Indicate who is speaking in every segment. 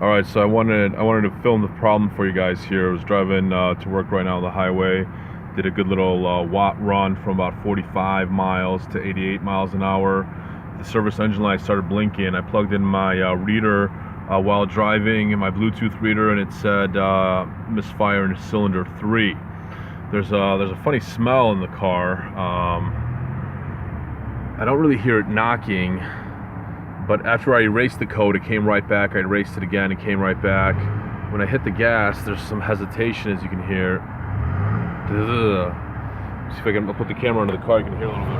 Speaker 1: All right, so I wanted to film the problem for you guys here. I was driving to work right now on the highway. Did a good little watt run from about 45 miles to 88 miles an hour. The service engine light started blinking. I plugged in my reader while driving, my Bluetooth reader, and it said Misfire in cylinder 3. There's a funny smell in the car. I don't really hear it knocking, but after I erased the code, it came right back. I erased it again, it came right back. When I hit the gas, there's some hesitation, as you can hear. See if I can put the camera under the car, you can hear a little bit.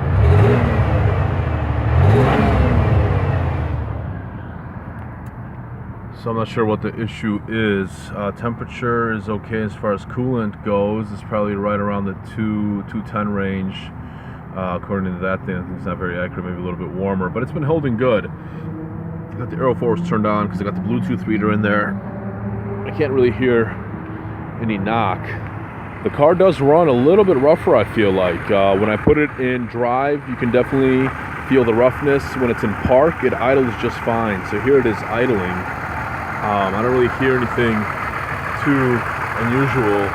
Speaker 1: So I'm not sure what the issue is. Temperature is okay as far as coolant goes. It's probably right around the 210 range. According to that thing, I think it's not very accurate, maybe a little bit warmer, but it's been holding good. I got the aero force turned on because I got the Bluetooth reader in there. I can't really hear any knock. The car does run a little bit rougher, I feel like. When I put it in drive, you can definitely feel the roughness. When it's in park, it idles just fine. So here it is idling. I don't really hear anything too unusual.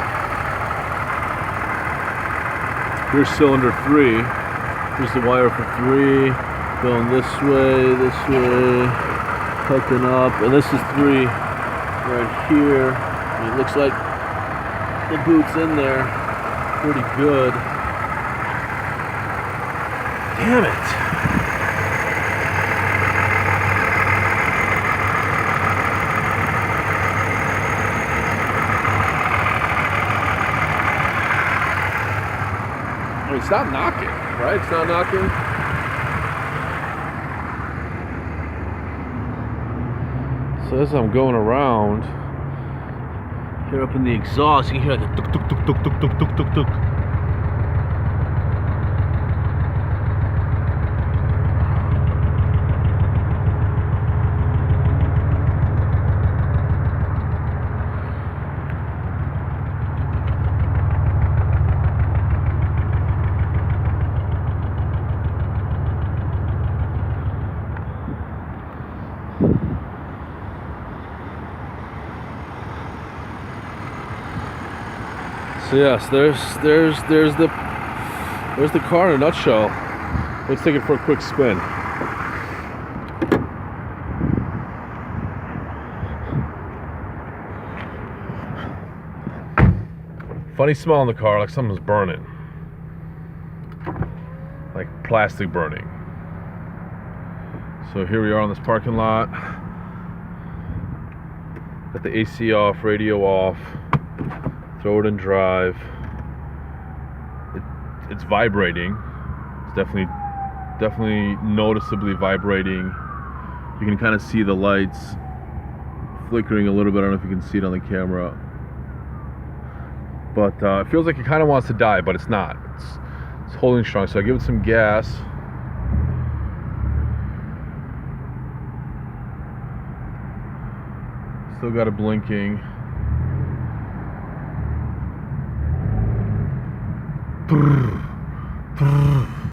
Speaker 1: Here's cylinder 3. Here's the wire for 3. Going this way, hooking up. And this is 3 right here. And it looks like the boot's in there pretty good. Damn it. I mean, it's not knocking, right? It's not knocking. So as I'm going around, here up in the exhaust, you can hear like a tuk tuk tuk tuk tuk tuk tuk tuk tuk. So yes, there's the car in a nutshell. Let's take it for a quick spin. Funny smell in the car, like something's burning, like plastic burning. So here we are on this parking lot. Got the AC off, radio off. Throw it in drive. It's vibrating. It's definitely noticeably vibrating. You can kind of see the lights flickering a little bit. I don't know if you can see it on the camera, but it feels like it kind of wants to die, but it's not. It's holding strong. So I give it some gas. Still got it blinking. Brrr, brrr.